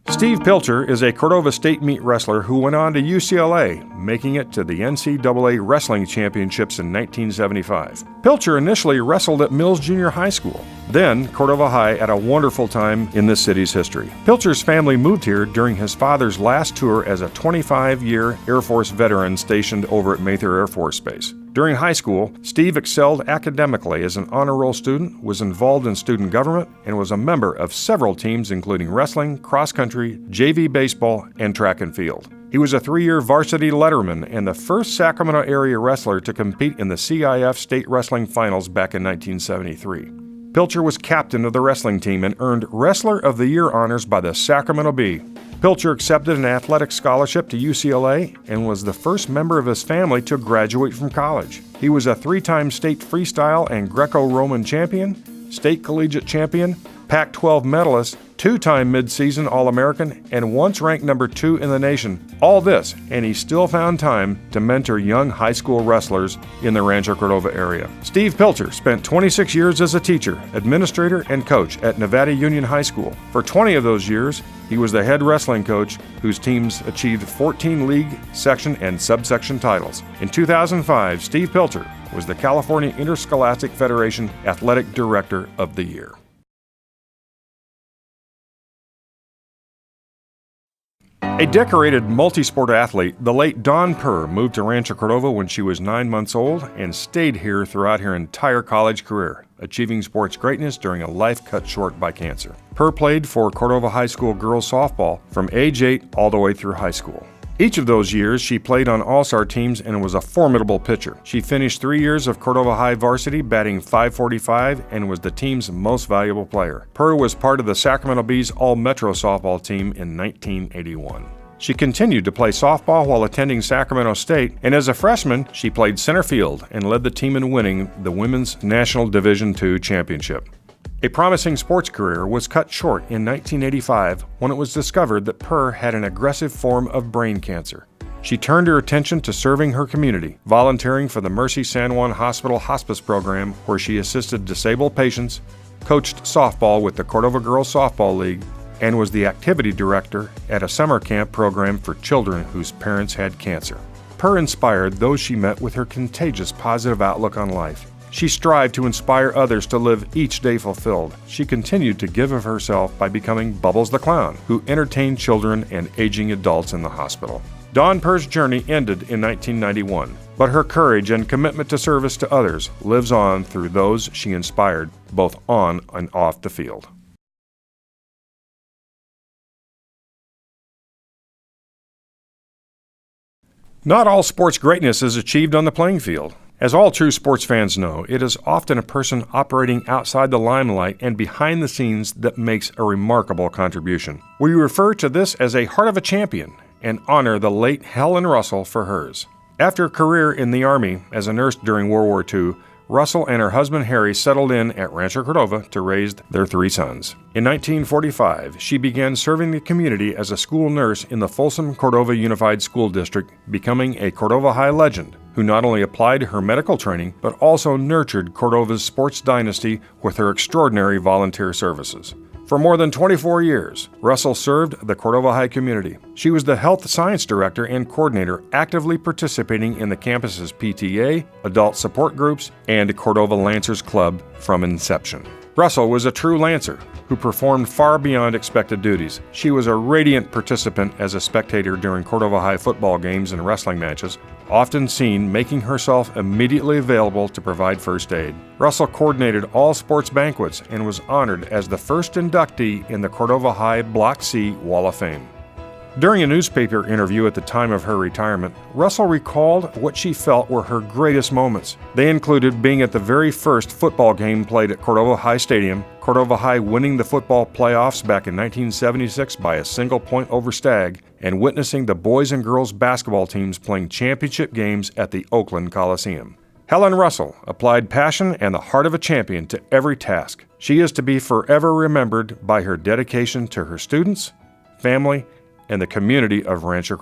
Steve Pilcher is a Cordova State meet wrestler who went on to UCLA, making it to the NCAA Wrestling Championships in 1975. Pilcher initially wrestled at Mills Junior High School, then Cordova High at a wonderful time in this city's history. Pilcher's family moved here during his father's last tour as a 25-year Air Force veteran stationed over at Mather Air Force Base. During high school, Steve excelled academically as an honor roll student, was involved in student government, and was a member of several teams including wrestling, cross country, JV baseball, and track and field. He was a 3-year varsity letterman and the first Sacramento area wrestler to compete in the CIF State Wrestling Finals back in 1973. Pilcher was captain of the wrestling team and earned Wrestler of the Year honors by the Sacramento Bee. Pilcher accepted an athletic scholarship to UCLA and was the first member of his family to graduate from college. He was a 3-time state freestyle and Greco-Roman champion, state collegiate champion, Pac-12 medalist, 2-time midseason All-American, and once ranked number 2 in the nation. All this, and he still found time to mentor young high school wrestlers in the Rancho Cordova area. Steve Pilcher spent 26 years as a teacher, administrator, and coach at Nevada Union High School. For 20 of those years, he was the head wrestling coach whose teams achieved 14 league, section, and subsection titles. In 2005, Steve Pilcher was the California Interscholastic Federation Athletic Director of the Year. A decorated multi-sport athlete, the late Dawn Purr moved to Rancho Cordova when she was 9 months old and stayed here throughout her entire college career, achieving sports greatness during a life cut short by cancer. Purr played for Cordova High School girls softball from age 8 all the way through high school. Each of those years, she played on all-star teams and was a formidable pitcher. She finished 3 years of Cordova High varsity, batting .545, and was the team's most valuable player. Purr was part of the Sacramento Bee's All-Metro softball team in 1981. She continued to play softball while attending Sacramento State, and as a freshman, she played center field and led the team in winning the Women's National Division II Championship. A promising sports career was cut short in 1985 when it was discovered that Purr had an aggressive form of brain cancer. She turned her attention to serving her community, volunteering for the Mercy San Juan Hospital Hospice Program, where she assisted disabled patients, coached softball with the Cordova Girls Softball League, and was the activity director at a summer camp program for children whose parents had cancer. Purr inspired those she met with her contagious positive outlook on life. She strived to inspire others to live each day fulfilled. She continued to give of herself by becoming Bubbles the Clown, who entertained children and aging adults in the hospital. Dawn Purr's journey ended in 1991, but her courage and commitment to service to others lives on through those she inspired, both on and off the field. Not all sports greatness is achieved on the playing field. As all true sports fans know, it is often a person operating outside the limelight and behind the scenes that makes a remarkable contribution. We refer to this as a heart of a champion and honor the late Helen Russell for hers. After a career in the Army as a nurse during World War II, Russell and her husband Harry settled in at Rancho Cordova to raise their 3 sons. In 1945, she began serving the community as a school nurse in the Folsom Cordova Unified School District, becoming a Cordova High legend, who not only applied her medical training, but also nurtured Cordova's sports dynasty with her extraordinary volunteer services. For more than 24 years, Russell served the Cordova High community. She was the health science director and coordinator, actively participating in the campus's PTA, adult support groups, and Cordova Lancers Club from inception. Russell was a true Lancer who performed far beyond expected duties. She was a radiant participant as a spectator during Cordova High football games and wrestling matches, often seen making herself immediately available to provide first aid. Russell coordinated all sports banquets and was honored as the first inductee in the Cordova High Block C Wall of Fame. During a newspaper interview at the time of her retirement, Russell recalled what she felt were her greatest moments. They included being at the very first football game played at Cordova High Stadium, Cordova High winning the football playoffs back in 1976 by a single point over Stagg, and witnessing the boys and girls basketball teams playing championship games at the Oakland Coliseum. Helen Russell applied passion and the heart of a champion to every task. She is to be forever remembered by her dedication to her students, family, and the community of Rancho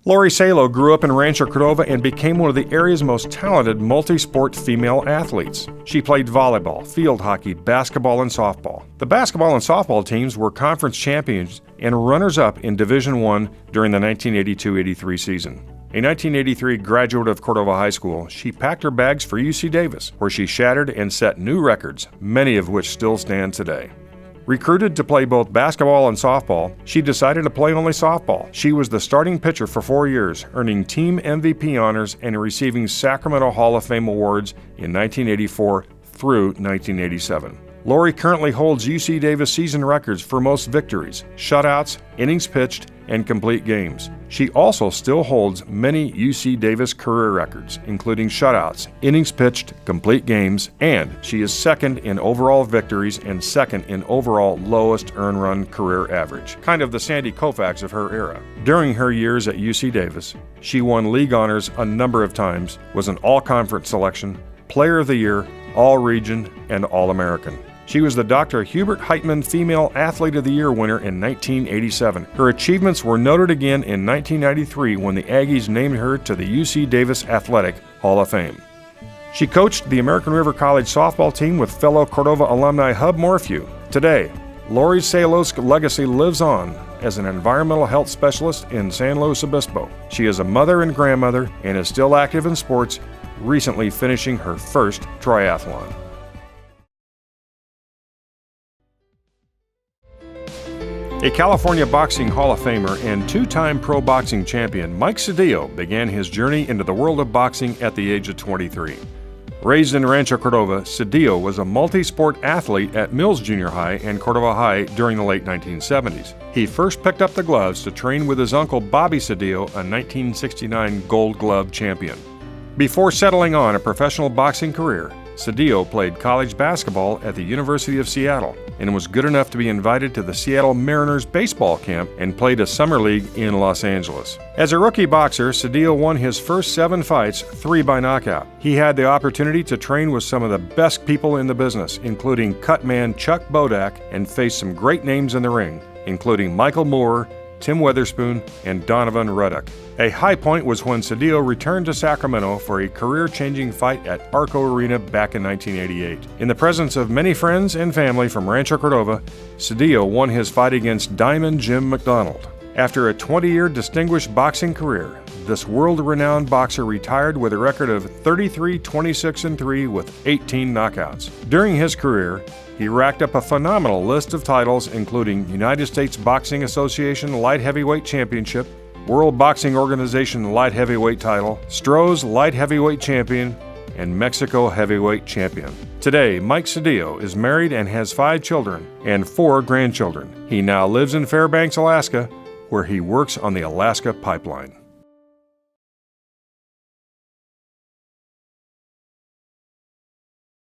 Lori Celos grew up in Rancho Cordova and became one of the area's most talented multi-sport female athletes. She played volleyball, field hockey, basketball, and softball. The basketball and softball teams were conference champions and runners-up in Division I during the 1982-83 season. A 1983 graduate of Cordova High School, she packed her bags for UC Davis, where she shattered and set new records, many of which still stand today. Recruited to play both basketball and softball, she decided to play only softball. She was the starting pitcher for 4 years, earning team MVP honors and receiving Sacramento Hall of Fame awards in 1984 through 1987. Lori currently holds UC Davis season records for most victories, shutouts, innings pitched, and complete games. She also still holds many UC Davis career records, including shutouts, innings pitched, complete games, and she is second in overall victories and second in overall lowest earned run career average, kind of the Sandy Koufax of her era. During her years at UC Davis, she won league honors a number of times, was an all-conference selection, Player of the Year, All-Region, and All-American. She was the Dr. Hubert Heitman Female Athlete of the Year winner in 1987. Her achievements were noted again in 1993 when the Aggies named her to the UC Davis Athletic Hall of Fame. She coached the American River College softball team with fellow Cordova alumni Hub Morphew. Today, Lori Celos' legacy lives on as an environmental health specialist in San Luis Obispo. She is a mother and grandmother and is still active in sports, recently finishing her first triathlon. A California Boxing Hall of Famer and two-time pro boxing champion, Mike Cedillo began his journey into the world of boxing at the age of 23. Raised in Rancho Cordova, Cedillo was a multi-sport athlete at Mills Junior High and Cordova High during the late 1970s. He first picked up the gloves to train with his uncle Bobby Cedillo, a 1969 Gold Glove champion. Before settling on a professional boxing career, Cedillo played college basketball at the University of Seattle and was good enough to be invited to the Seattle Mariners baseball camp and played a summer league in Los Angeles. As a rookie boxer, Cedillo won his first 7 fights, 3 by knockout. He had the opportunity to train with some of the best people in the business, including cutman Chuck Bodak, and faced some great names in the ring, including Michael Moore, Tim Weatherspoon, and Donovan Ruddock. A high point was when Cedillo returned to Sacramento for a career-changing fight at Arco Arena back in 1988. In the presence of many friends and family from Rancho Cordova, Cedillo won his fight against Diamond Jim McDonald. After a 20-year distinguished boxing career, this world-renowned boxer retired with a record of 33-26-3 with 18 knockouts. During his career, he racked up a phenomenal list of titles, including United States Boxing Association Light Heavyweight Championship, World Boxing Organization Light Heavyweight title, Stroh's Light Heavyweight Champion, and Mexico Heavyweight Champion. Today, Mike Cedillo is married and has 5 children and 4 grandchildren. He now lives in Fairbanks, Alaska, where he works on the Alaska Pipeline.